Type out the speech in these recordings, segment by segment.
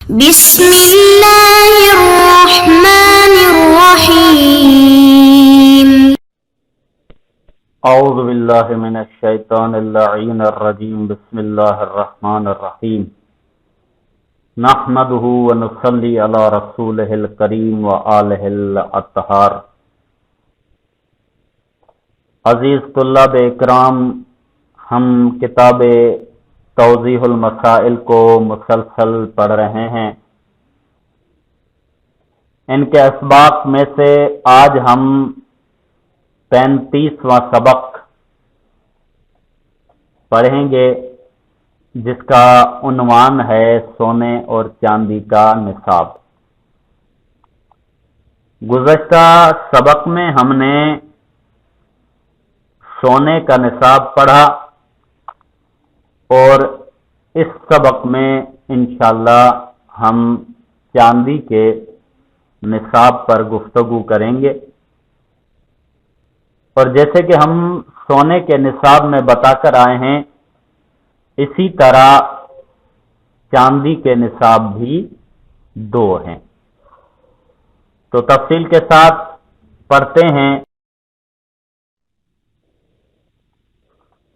بسم اللہ الرحمن الرحیم اعوذ باللہ من الشیطان اللعین الرجیم بسم اللہ الرحمن الرحیم نحمده ونصلی علی رسولہ الکریم وآلہ الاطہار۔ عزیز طلاب اکرام، ہم کتاب توضیح المسائل کو مسلسل پڑھ رہے ہیں۔ ان کے اسباق میں سے آج ہم 35واں سبق پڑھیں گے، جس کا عنوان ہے سونے اور چاندی کا نصاب۔ گزشتہ سبق میں ہم نے سونے کا نصاب پڑھا اور اس سبق میں انشاءاللہ ہم چاندی کے نصاب پر گفتگو کریں گے۔ اور جیسے کہ ہم سونے کے نصاب میں بتا کر آئے ہیں، اسی طرح چاندی کے نصاب بھی 2 ہیں۔ تو تفصیل کے ساتھ پڑھتے ہیں۔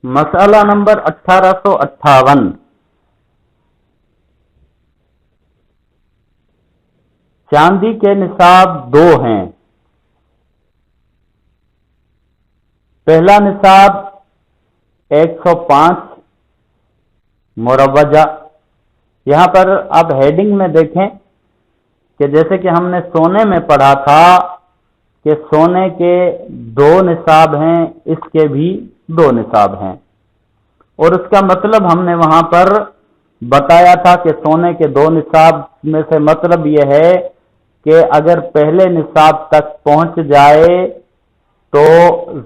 مسئلہ نمبر 1858، چاندی کے نصاب 2 ہیں۔ پہلا نصاب 105 مروجہ۔ یہاں پر آپ ہیڈنگ میں دیکھیں کہ جیسے کہ ہم نے سونے میں پڑھا تھا کہ سونے کے 2 نصاب ہیں، اس کے بھی 2 نصاب ہیں، اور اس کا مطلب ہم نے وہاں پر بتایا تھا کہ سونے کے 2 نصاب میں سے مطلب یہ ہے کہ اگر پہلے نصاب تک پہنچ جائے تو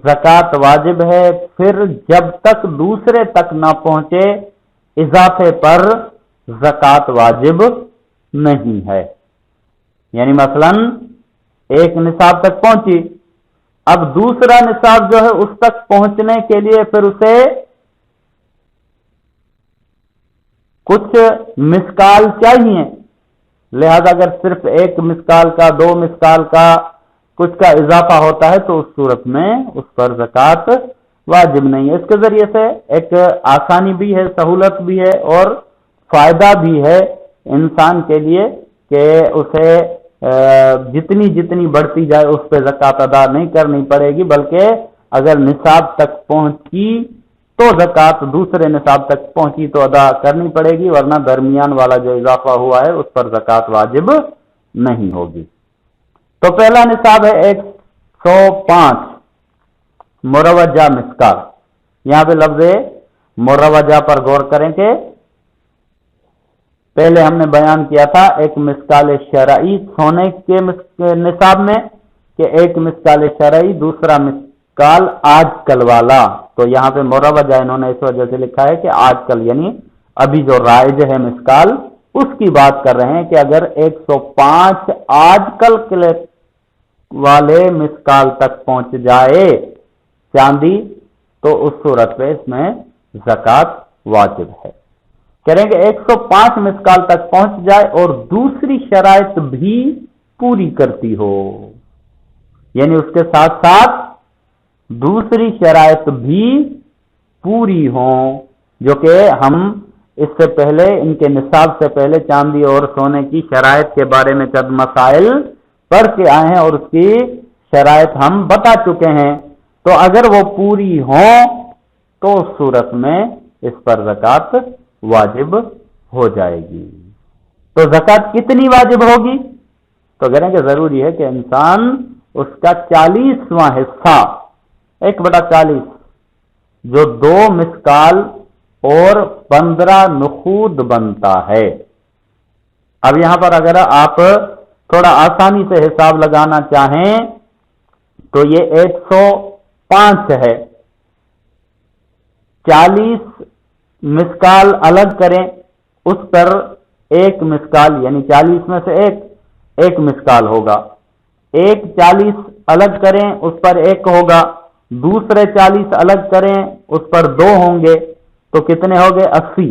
زکوٰۃ واجب ہے، پھر جب تک دوسرے تک نہ پہنچے اضافے پر زکوٰۃ واجب نہیں ہے۔ یعنی مثلا ایک نصاب تک پہنچی، اب دوسرا نصاب جو ہے اس تک پہنچنے کے لیے پھر اسے کچھ مسکال چاہیے، لہذا اگر صرف 1 مسکال کا 2 مسکال کا کچھ کا اضافہ ہوتا ہے تو اس صورت میں اس پر زکوٰۃ واجب نہیں ہے۔ اس کے ذریعے سے ایک آسانی بھی ہے، سہولت بھی ہے اور فائدہ بھی ہے انسان کے لیے کہ اسے جتنی بڑھتی جائے اس پہ زکوٰۃ ادا نہیں کرنی پڑے گی، بلکہ اگر نصاب تک پہنچی تو زکوٰۃ دوسرے نصاب تک پہنچی تو ادا کرنی پڑے گی، ورنہ درمیان والا جو اضافہ ہوا ہے اس پر زکوٰۃ واجب نہیں ہوگی۔ تو پہلا نصاب ہے 105 مروجہ مسکال۔ یہاں پہ لفظ مروجہ پر غور کریں کہ پہلے ہم نے بیان کیا تھا ایک مسکال شرعی سونے کے نصاب میں کہ 1 مسکال شرعی، دوسرا مسکال آج کل والا۔ تو یہاں پہ مروجہ انہوں نے اس وجہ سے لکھا ہے کہ آج کل یعنی ابھی جو رائج ہے مسکال، اس کی بات کر رہے ہیں کہ اگر 105 آج کل کے والے مسکال تک پہنچ جائے چاندی تو اس صورت پہ اس میں زکوٰۃ واجب ہے۔ کریں گے 105 مسکال تک پہنچ جائے اور دوسری شرائط بھی پوری کرتی ہو، یعنی اس کے ساتھ ساتھ دوسری شرائط بھی پوری ہوں، جو کہ ہم اس سے پہلے ان کے نصاب سے پہلے چاندی اور سونے کی شرائط کے بارے میں چند مسائل پڑھ کے آئے ہیں اور اس کی شرائط ہم بتا چکے ہیں۔ تو اگر وہ پوری ہوں تو اس صورت میں اس پر زکوٰۃ واجب ہو جائے گی۔ تو زکوٰۃ کتنی واجب ہوگی؟ تو کہیں کہ ضروری ہے کہ انسان اس کا 40واں حصہ 1/40 جو 2 مسکال اور 15 نقود بنتا ہے۔ اب یہاں پر اگر آپ تھوڑا آسانی سے حساب لگانا چاہیں تو یہ 105 ہے، 40 مسکال الگ کریں، اس پر 1 مسکال یعنی 40 میں سے 1 مسکال ہوگا، 1 40 الگ کریں اس پر 1 ہوگا، دوسرے 40 الگ کریں اس پر 2 ہوں گے، تو کتنے ہو گئے 80۔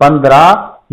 15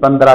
15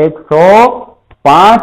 105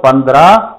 15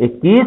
21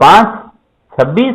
5 26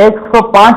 105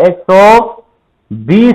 120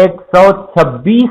126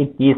21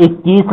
21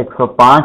105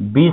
20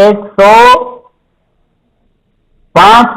105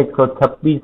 126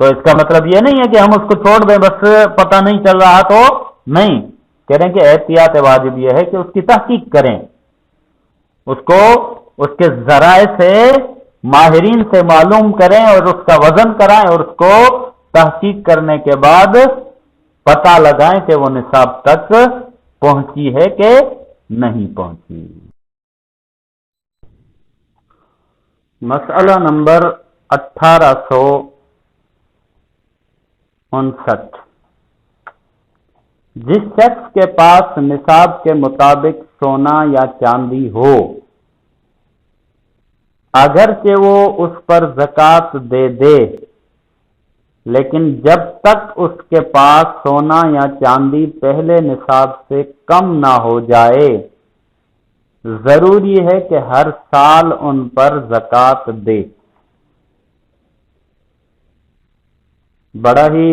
تو اس کا مطلب یہ نہیں ہے کہ ہم اس کو چھوڑ دیں بس پتہ نہیں چل رہا تو نہیں، کہہ رہے ہیں کہ احتیاط واجب یہ ہے کہ اس کی تحقیق کریں، اس کو اس کے ذرائع سے ماہرین سے معلوم کریں اور اس کا وزن کرائیں اور اس کو تحقیق کرنے کے بعد پتہ لگائیں کہ وہ نصاب تک پہنچی ہے کہ نہیں پہنچی۔ مسئلہ نمبر 1859، جس شخص کے پاس نصاب کے مطابق سونا یا چاندی ہو، اگرچہ وہ اس پر زکوٰۃ دے دے، لیکن جب تک اس کے پاس سونا یا چاندی پہلے نصاب سے کم نہ ہو جائے، ضروری ہے کہ ہر سال ان پر زکوٰۃ دے۔ بڑا ہی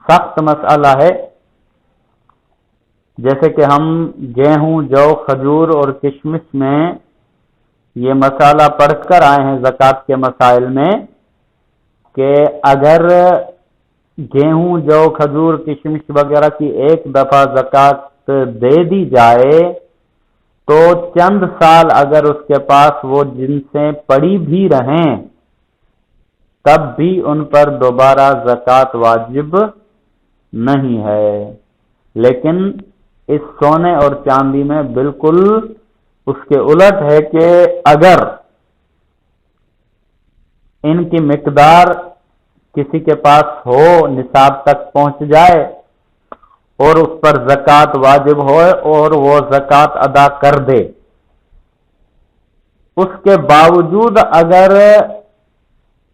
سخت مسئلہ ہے، جیسے کہ ہم گیہوں، جو، کھجور اور کشمش میں یہ مسئلہ پڑھ کر آئے ہیں زکوٰۃ کے مسائل میں کہ اگر گیہوں، جو، کھجور، کشمش وغیرہ کی ایک دفعہ زکوٰۃ دے دی جائے تو چند سال اگر اس کے پاس وہ جنسیں پڑی بھی رہیں تب بھی ان پر دوبارہ زکوٰۃ واجب نہیں ہے۔ لیکن اس سونے اور چاندی میں بالکل اس کے الٹ ہے کہ اگر ان کی مقدار کسی کے پاس ہو، نصاب تک پہنچ جائے اور اس پر زکوٰۃ واجب ہو اور وہ زکوٰۃ ادا کر دے، اس کے باوجود اگر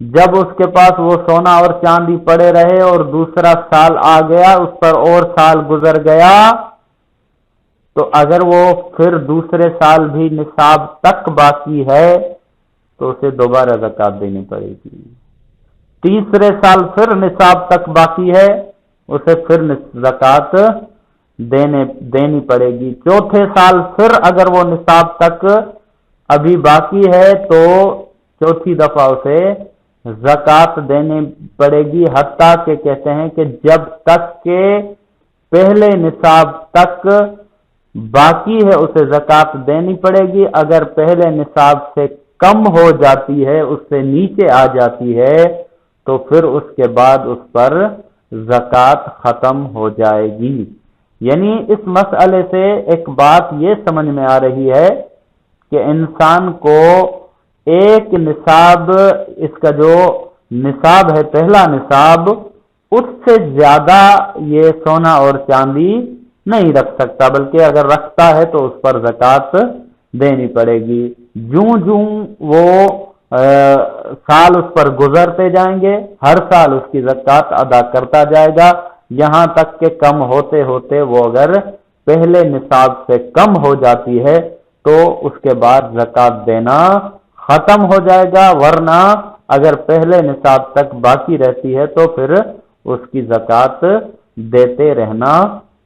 جب اس کے پاس وہ سونا اور چاندی پڑے رہے اور دوسرا سال آ گیا، اس پر اور سال گزر گیا، تو اگر وہ پھر دوسرے سال بھی نصاب تک باقی ہے تو اسے دوبارہ زکوٰۃ دینی پڑے گی۔ تیسرے سال پھر نصاب تک باقی ہے، اسے پھر زکوٰۃ دینی پڑے گی۔ چوتھے سال پھر اگر وہ نصاب تک ابھی باقی ہے تو چوتھی دفعہ اسے زکوٰۃ دینی پڑے گی، حتیٰ کہ کہتے ہیں کہ جب تک کہ پہلے نصاب تک باقی ہے اسے زکوٰۃ دینی پڑے گی۔ اگر پہلے نصاب سے کم ہو جاتی ہے، اس سے نیچے آ جاتی ہے، تو پھر اس کے بعد اس پر زکوٰۃ ختم ہو جائے گی۔ یعنی اس مسئلے سے ایک بات یہ سمجھ میں آ رہی ہے کہ انسان کو ایک نصاب، اس کا جو نصاب ہے پہلا نصاب، اس سے زیادہ یہ سونا اور چاندی نہیں رکھ سکتا، بلکہ اگر رکھتا ہے تو اس پر زکوٰۃ دینی پڑے گی۔ جوں جوں وہ سال اس پر گزرتے جائیں گے، ہر سال اس کی زکوٰۃ ادا کرتا جائے گا، یہاں تک کہ کم ہوتے ہوتے وہ اگر پہلے نصاب سے کم ہو جاتی ہے تو اس کے بعد زکوٰۃ دینا ختم ہو جائے گا، ورنہ اگر پہلے نصاب تک باقی رہتی ہے تو پھر اس کی زکوٰۃ دیتے رہنا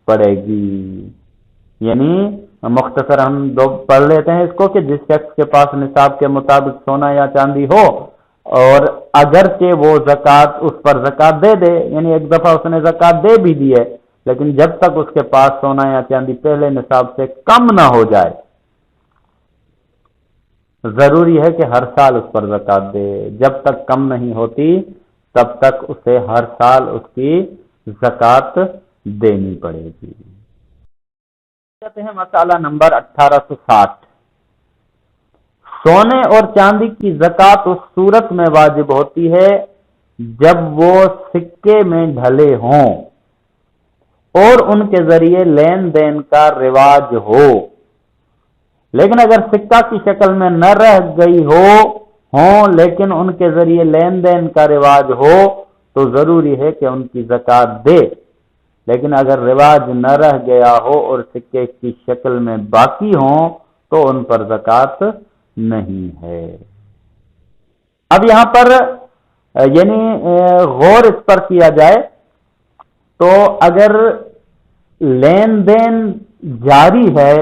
پڑے گی۔ یعنی مختصر ہم دو پڑھ لیتے ہیں اس کو کہ جس شخص کے پاس نصاب کے مطابق سونا یا چاندی ہو اور اگرچہ وہ زکوٰۃ اس پر زکوٰۃ دے دے، یعنی ایک دفعہ اس نے زکوٰۃ دے بھی دی ہے، لیکن جب تک اس کے پاس سونا یا چاندی پہلے نصاب سے کم نہ ہو جائے، ضروری ہے کہ ہر سال اس پر زکوٰۃ دے۔ جب تک کم نہیں ہوتی تب تک اسے ہر سال اس کی زکوٰۃ دینی پڑے گی۔ کہتے ہیں مسئلہ نمبر 1860، سونے اور چاندی کی زکوٰۃ اس صورت میں واجب ہوتی ہے جب وہ سکے میں ڈھلے ہوں اور ان کے ذریعے لین دین کا رواج ہو، لیکن اگر سکہ کی شکل میں نہ رہ گئی ہوں لیکن ان کے ذریعے لین دین کا رواج ہو تو ضروری ہے کہ ان کی زکوٰۃ دے، لیکن اگر رواج نہ رہ گیا ہو اور سکے کی شکل میں باقی ہوں تو ان پر زکوٰۃ نہیں ہے۔ اب یہاں پر یعنی غور اس پر کیا جائے تو اگر لین دین جاری ہے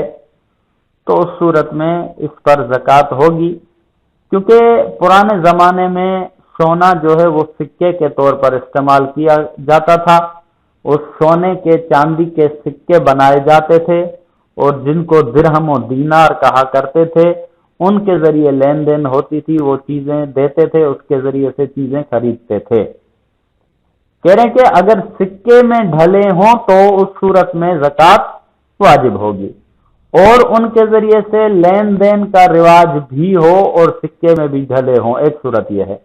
تو اس صورت میں اس پر زکوٰۃ ہوگی، کیونکہ پرانے زمانے میں سونا جو ہے وہ سکے کے طور پر استعمال کیا جاتا تھا. اس سونے کے چاندی کے سکے بنائے جاتے تھے اور جن کو درہم و دینار کہا کرتے تھے ان کے ذریعے لین دین ہوتی تھی. وہ چیزیں دیتے تھے, اس کے ذریعے سے چیزیں خریدتے تھے. کہہ رہے ہیں کہ اگر سکے میں ڈھلے ہوں تو اس صورت میں زکوٰۃ واجب ہوگی, اور ان کے ذریعے سے لین دین کا رواج بھی ہو اور سکے میں بھی ڈھلے ہوں, ایک صورت یہ ہے.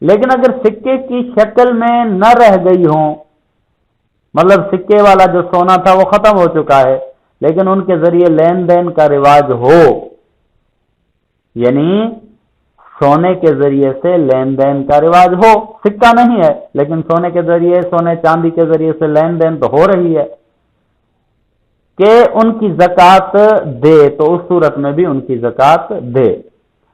لیکن اگر سکے کی شکل میں نہ رہ گئی ہوں, مطلب سکے والا جو سونا تھا وہ ختم ہو چکا ہے لیکن ان کے ذریعے لین دین کا رواج ہو, یعنی سونے کے ذریعے سے لین دین کا رواج ہو, سکہ نہیں ہے لیکن سونے کے ذریعے, سونے چاندی کے ذریعے سے لین دین تو ہو رہی ہے, کہ ان کی زکوٰۃ دے, تو اس صورت میں بھی ان کی زکوٰۃ دے.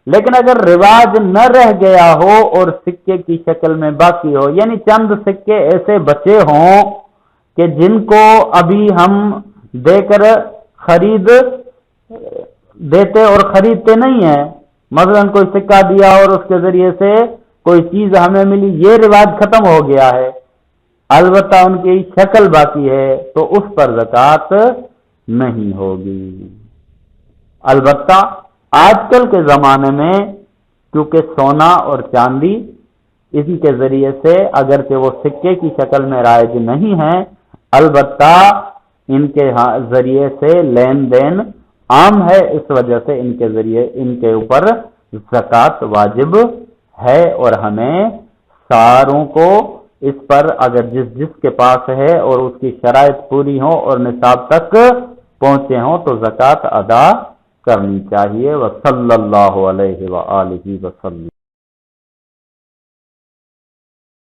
لیکن اگر رواج نہ رہ گیا ہو اور سکے کی شکل میں باقی ہو, یعنی چند سکے ایسے بچے ہوں کہ جن کو ابھی ہم دے کر خرید دیتے اور خریدتے نہیں ہیں, مثلا کوئی سکہ دیا اور اس کے ذریعے سے کوئی چیز ہمیں ملی, یہ رواج ختم ہو گیا ہے, البتہ ان کی شکل باقی ہے تو اس پر زکوٰۃ نہیں ہوگی. البتہ آج کل کے زمانے میں کیونکہ سونا اور چاندی اسی کے ذریعے سے اگرچہ وہ سکے کی شکل میں رائج نہیں ہیں, البتہ ان کے ذریعے سے لین دین عام ہے, اس وجہ سے ان کے ذریعے ان کے اوپر زکوٰۃ واجب ہے. اور ہمیں ساروں کو اس پر اگر جس کے پاس ہے اور اس کی شرائط پوری ہوں اور نصاب تک پہنچے ہوں تو زکوٰۃ ادا کرنی چاہیے. وصلی اللہ علیہ وآلہ وسلم.